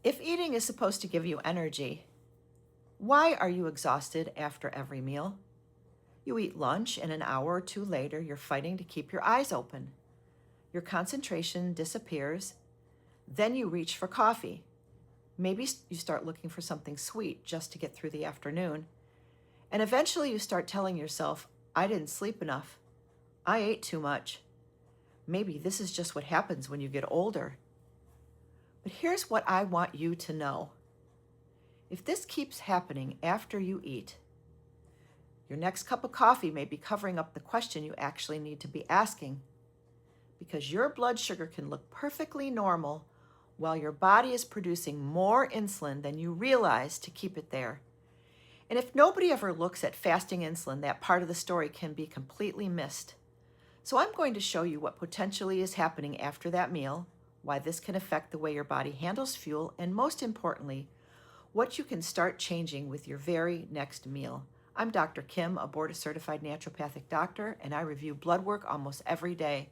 If eating is supposed to give you energy, why are you exhausted after every meal? You eat lunch, and an hour or two later, you're fighting to keep your eyes open. Your concentration disappears. Then you reach for coffee. Maybe you start looking for something sweet just to get through the afternoon. And eventually you start telling yourself, I didn't sleep enough. I ate too much. Maybe this is just what happens when you get older. But here's what I want you to know. If this keeps happening after you eat, your next cup of coffee may be covering up the question you actually need to be asking, because your blood sugar can look perfectly normal while your body is producing more insulin than you realize to keep it there. And if nobody ever looks at fasting insulin, that part of the story can be completely missed. So I'm going to show you what potentially is happening after that meal, why this can affect the way your body handles fuel, and most importantly, what you can start changing with your very next meal. I'm Dr. Kim, a board-certified naturopathic doctor, and I review blood work almost every day.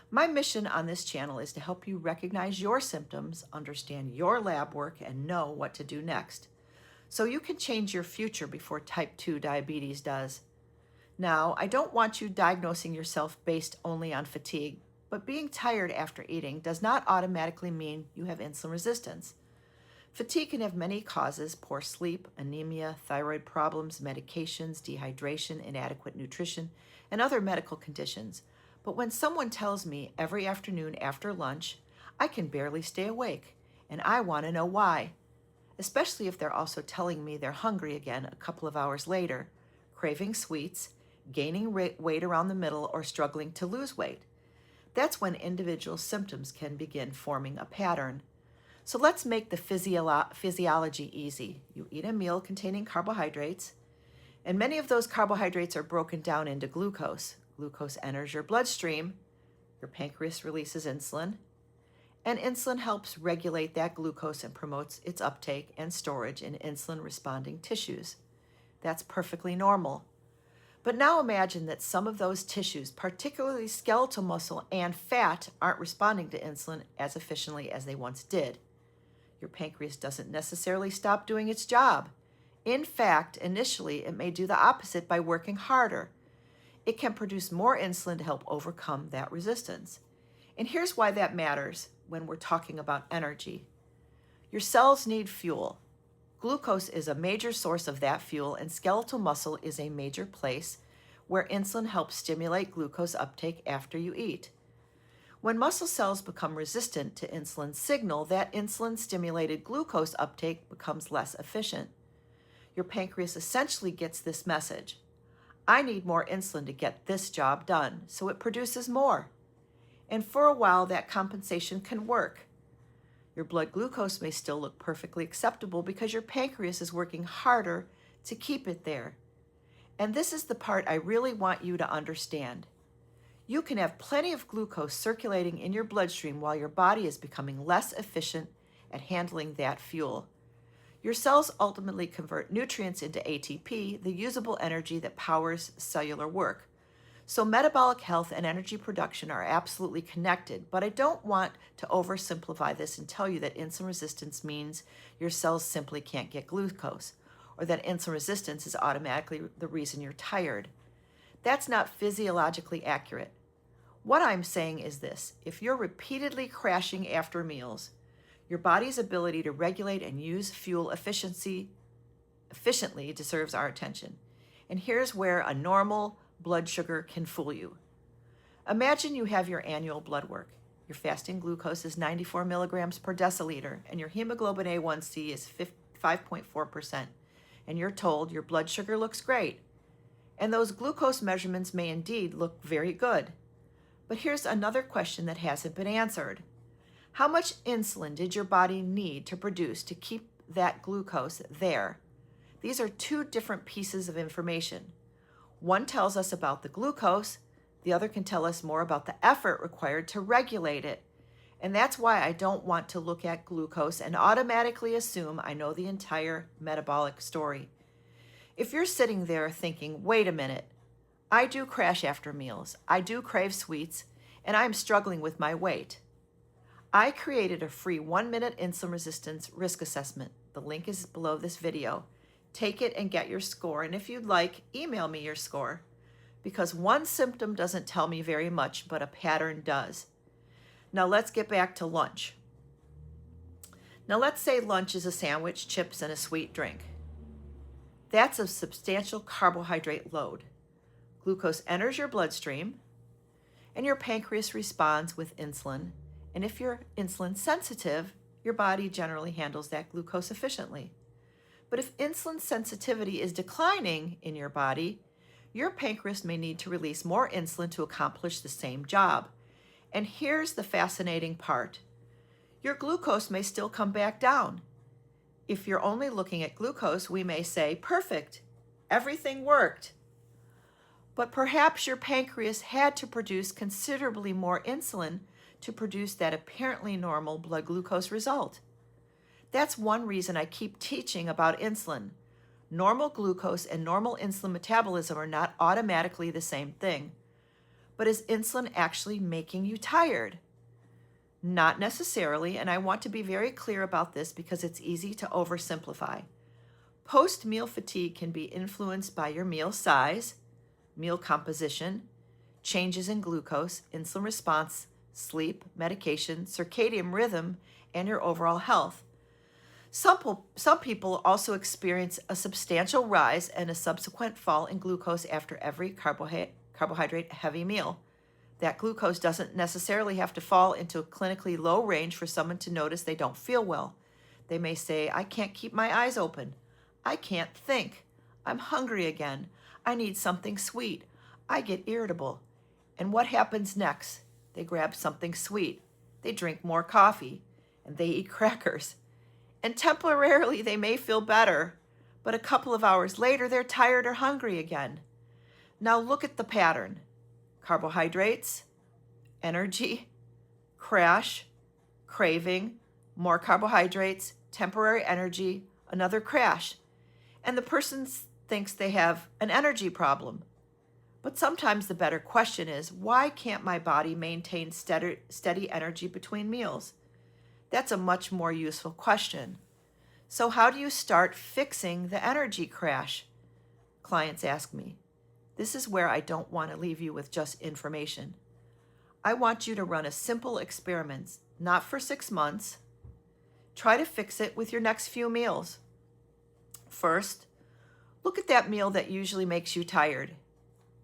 My mission on this channel is to help you recognize your symptoms, understand your lab work, and know what to do next, so you can change your future before type 2 diabetes does. Now, I don't want you diagnosing yourself based only on fatigue, but being tired after eating does not automatically mean you have insulin resistance. Fatigue can have many causes: poor sleep, anemia, thyroid problems, medications, dehydration, inadequate nutrition, and other medical conditions. But when someone tells me every afternoon after lunch, I can barely stay awake, and I want to know why, especially if they're also telling me they're hungry again a couple of hours later, craving sweets, gaining weight around the middle, or struggling to lose weight. That's when individual symptoms can begin forming a pattern. So let's make the physiology easy. You eat a meal containing carbohydrates, and many of those carbohydrates are broken down into glucose. Glucose enters your bloodstream, your pancreas releases insulin, and insulin helps regulate that glucose and promotes its uptake and storage in insulin-responding tissues. That's perfectly normal. But now imagine that some of those tissues, particularly skeletal muscle and fat, aren't responding to insulin as efficiently as they once did. Your pancreas doesn't necessarily stop doing its job. In fact, initially, it may do the opposite by working harder. It can produce more insulin to help overcome that resistance. And here's why that matters when we're talking about energy. Your cells need fuel. Glucose is a major source of that fuel, and skeletal muscle is a major place where insulin helps stimulate glucose uptake after you eat. When muscle cells become resistant to insulin signal, that insulin-stimulated glucose uptake becomes less efficient. Your pancreas essentially gets this message: I need more insulin to get this job done, so it produces more. And for a while, that compensation can work. Your blood glucose may still look perfectly acceptable because your pancreas is working harder to keep it there. And this is the part I really want you to understand. You can have plenty of glucose circulating in your bloodstream while your body is becoming less efficient at handling that fuel. Your cells ultimately convert nutrients into ATP, the usable energy that powers cellular work. So metabolic health and energy production are absolutely connected, but I don't want to oversimplify this and tell you that insulin resistance means your cells simply can't get glucose, or that insulin resistance is automatically the reason you're tired. That's not physiologically accurate. What I'm saying is this: if you're repeatedly crashing after meals, your body's ability to regulate and use fuel efficiently deserves our attention. And here's where a normal blood sugar can fool you. Imagine you have your annual blood work. Your fasting glucose is 94 milligrams per deciliter, and your hemoglobin A1C is 5.4%. And you're told your blood sugar looks great. And those glucose measurements may indeed look very good. But here's another question that hasn't been answered. How much insulin did your body need to produce to keep that glucose there? These are two different pieces of information. One tells us about the glucose, the other can tell us more about the effort required to regulate it. And that's why I don't want to look at glucose and automatically assume I know the entire metabolic story. If you're sitting there thinking, wait a minute, I do crash after meals, I do crave sweets, and I'm struggling with my weight, I created a free 1-minute insulin resistance risk assessment. The link is below this video. Take it and get your score. And if you'd like, email me your score, because one symptom doesn't tell me very much, but a pattern does. Now let's get back to lunch. Now let's say lunch is a sandwich, chips, and a sweet drink. That's a substantial carbohydrate load. Glucose enters your bloodstream, and your pancreas responds with insulin. And if you're insulin sensitive, your body generally handles that glucose efficiently. But if insulin sensitivity is declining in your body, your pancreas may need to release more insulin to accomplish the same job. And here's the fascinating part. Your glucose may still come back down. If you're only looking at glucose, we may say, perfect, everything worked. But perhaps your pancreas had to produce considerably more insulin to produce that apparently normal blood glucose result. That's one reason I keep teaching about insulin. Normal glucose and normal insulin metabolism are not automatically the same thing. But is insulin actually making you tired? Not necessarily, and I want to be very clear about this because it's easy to oversimplify. Post-meal fatigue can be influenced by your meal size, meal composition, changes in glucose, insulin response, sleep, medication, circadian rhythm, and your overall health. Some people also experience a substantial rise and a subsequent fall in glucose after every carbohydrate-heavy meal. That glucose doesn't necessarily have to fall into a clinically low range for someone to notice they don't feel well. They may say, I can't keep my eyes open. I can't think. I'm hungry again. I need something sweet. I get irritable. And what happens next? They grab something sweet. They drink more coffee. And they eat crackers. And temporarily they may feel better, but a couple of hours later they're tired or hungry again. Now look at the pattern. Carbohydrates, energy, crash, craving, more carbohydrates, temporary energy, another crash. And the person thinks they have an energy problem. But sometimes the better question is, why can't my body maintain steady energy between meals? That's a much more useful question. So how do you start fixing the energy crash? Clients ask me. This is where I don't want to leave you with just information. I want you to run a simple experiment, not for 6 months. Try to fix it with your next few meals. First, look at that meal that usually makes you tired.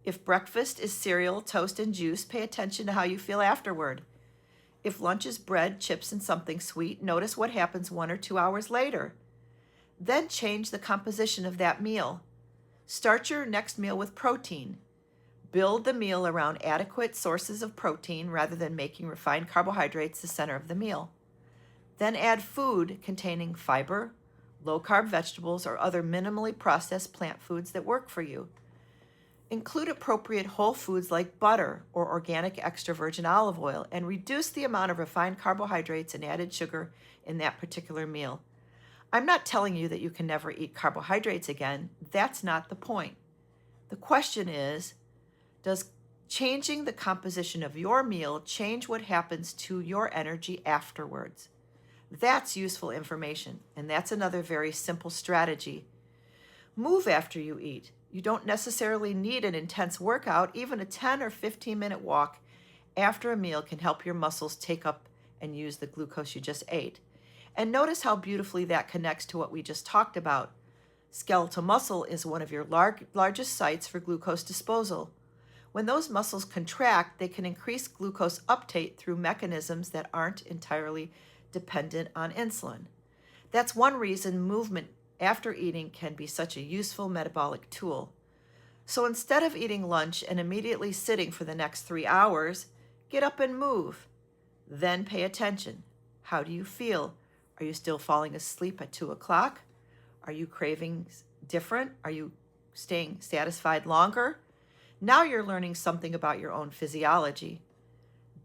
If breakfast is cereal, toast, and juice, pay attention to how you feel afterward. If lunch is bread, chips, and something sweet, notice what happens 1 or 2 hours later. Then change the composition of that meal. Start your next meal with protein. Build the meal around adequate sources of protein rather than making refined carbohydrates the center of the meal. Then add food containing fiber, low-carb vegetables, or other minimally processed plant foods that work for you. Include appropriate whole foods like butter or organic extra virgin olive oil, and reduce the amount of refined carbohydrates and added sugar in that particular meal. I'm not telling you that you can never eat carbohydrates again. That's not the point. The question is, does changing the composition of your meal change what happens to your energy afterwards? That's useful information, and that's another very simple strategy. Move after you eat. You don't necessarily need an intense workout. Even a 10 or 15-minute walk after a meal can help your muscles take up and use the glucose you just ate. And notice how beautifully that connects to what we just talked about. Skeletal muscle is one of your largest sites for glucose disposal. When those muscles contract, they can increase glucose uptake through mechanisms that aren't entirely dependent on insulin. That's one reason movement after eating can be such a useful metabolic tool. So instead of eating lunch and immediately sitting for the next 3 hours, get up and move. Then pay attention. How do you feel? Are you still falling asleep at 2 o'clock? Are you craving different? Are you staying satisfied longer? Now you're learning something about your own physiology.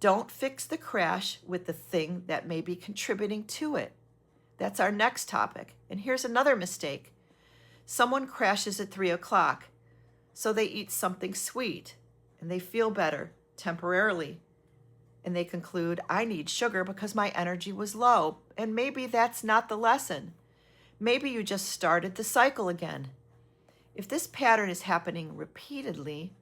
Don't fix the crash with the thing that may be contributing to it. That's our next topic. And here's another mistake. Someone crashes at 3 o'clock, so they eat something sweet, and they feel better temporarily. And they conclude, I need sugar because my energy was low. And maybe that's not the lesson. Maybe you just started the cycle again. If this pattern is happening repeatedly,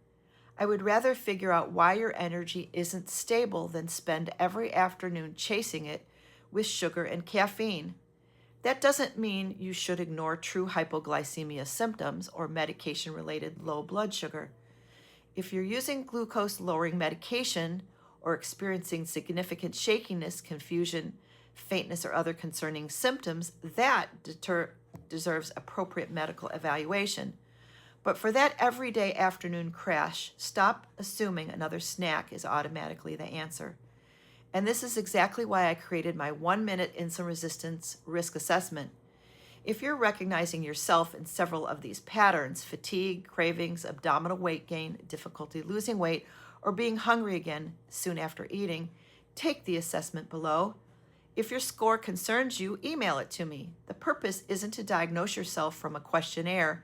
I would rather figure out why your energy isn't stable than spend every afternoon chasing it with sugar and caffeine. That doesn't mean you should ignore true hypoglycemia symptoms or medication-related low blood sugar. If you're using glucose-lowering medication or experiencing significant shakiness, confusion, faintness, or other concerning symptoms, that deserves appropriate medical evaluation. But for that everyday afternoon crash, stop assuming another snack is automatically the answer. And this is exactly why I created my 1-minute insulin resistance risk assessment. If you're recognizing yourself in several of these patterns, fatigue, cravings, abdominal weight gain, difficulty losing weight, or being hungry again soon after eating, take the assessment below. If your score concerns you, email it to me. The purpose isn't to diagnose yourself from a questionnaire.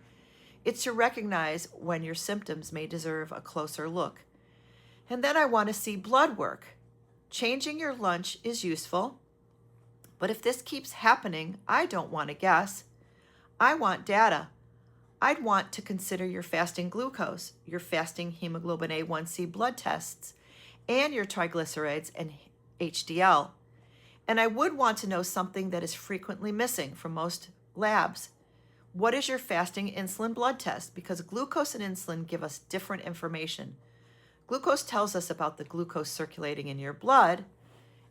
It's to recognize when your symptoms may deserve a closer look. And then I want to see blood work. Changing your lunch is useful, but if this keeps happening, I don't want to guess. I want data. I'd want to consider your fasting glucose, your fasting hemoglobin A1C blood tests, and your triglycerides and HDL. And I would want to know something that is frequently missing from most labs. What is your fasting insulin blood test? Because glucose and insulin give us different information. Glucose tells us about the glucose circulating in your blood,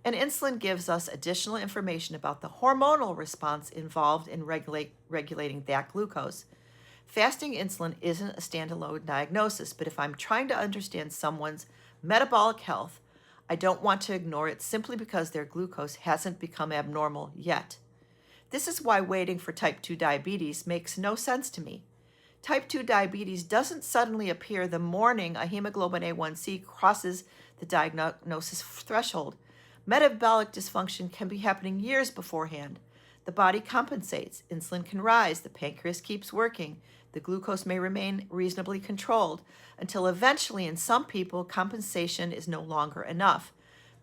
and insulin gives us additional information about the hormonal response involved in regulating that glucose. Fasting insulin isn't a standalone diagnosis, but if I'm trying to understand someone's metabolic health, I don't want to ignore it simply because their glucose hasn't become abnormal yet. This is why waiting for type 2 diabetes makes no sense to me. Type 2 diabetes doesn't suddenly appear the morning a hemoglobin A1C crosses the diagnosis threshold. Metabolic dysfunction can be happening years beforehand. The body compensates. Insulin can rise. The pancreas keeps working. The glucose may remain reasonably controlled until eventually, in some people, compensation is no longer enough.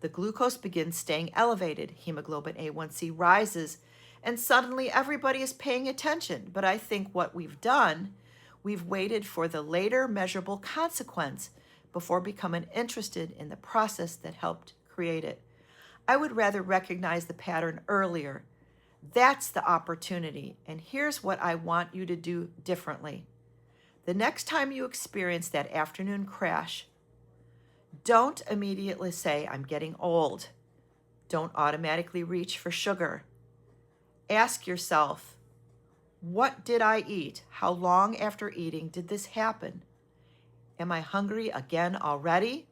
The glucose begins staying elevated. Hemoglobin A1C rises, and suddenly everybody is paying attention. But I think what we've done, we've waited for the later measurable consequence before becoming interested in the process that helped create it. I would rather recognize the pattern earlier. That's the opportunity, and here's what I want you to do differently. The next time you experience that afternoon crash, don't immediately say, I'm getting old. Don't automatically reach for sugar. Ask yourself, what did I eat? How long after eating did this happen? Am I hungry again already?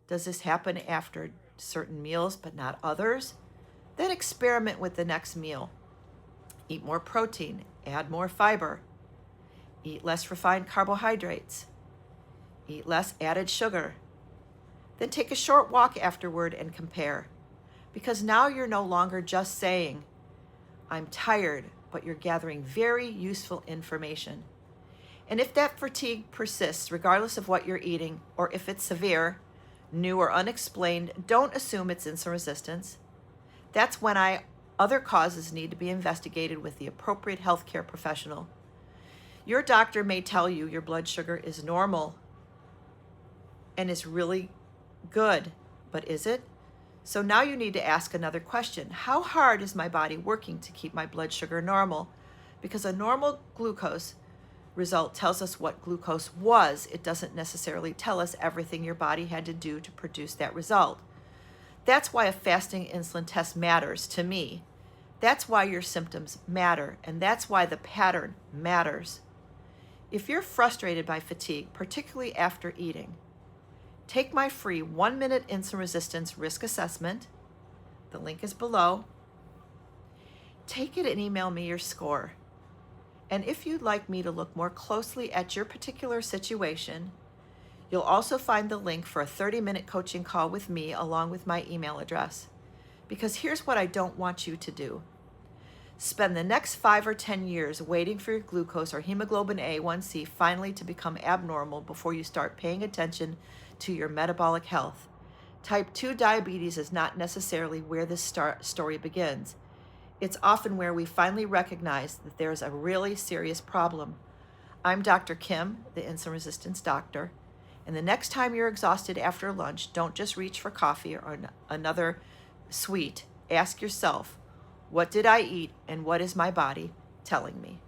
Does this happen after certain meals but not others? Then experiment with the next meal. Eat more protein, add more fiber. Eat less refined carbohydrates. Eat less added sugar. Then take a short walk afterward and compare. Because now you're no longer just saying, I'm tired, but you're gathering very useful information. And if that fatigue persists, regardless of what you're eating, or if it's severe, new or unexplained, don't assume it's insulin resistance. That's when other causes need to be investigated with the appropriate healthcare professional. Your doctor may tell you your blood sugar is normal and is really good, but is it? So now you need to ask another question. How hard is my body working to keep my blood sugar normal? Because a normal glucose result tells us what glucose was. It doesn't necessarily tell us everything your body had to do to produce that result. That's why a fasting insulin test matters to me. That's why your symptoms matter, and that's why the pattern matters. If you're frustrated by fatigue, particularly after eating, take my free 1-minute insulin resistance risk assessment. The link is below. Take it and email me your score. And if you'd like me to look more closely at your particular situation, you'll also find the link for a 30-minute coaching call with me along with my email address. Because here's what I don't want you to do. Spend the next 5 or 10 years waiting for your glucose or hemoglobin A1C finally to become abnormal before you start paying attention to your metabolic health. Type 2 diabetes is not necessarily where this story begins. It's often where we finally recognize that there's a really serious problem. I'm Dr. Kim, the insulin resistance doctor, and the next time you're exhausted after lunch, don't just reach for coffee or another sweet. Ask yourself, what did I eat and what is my body telling me?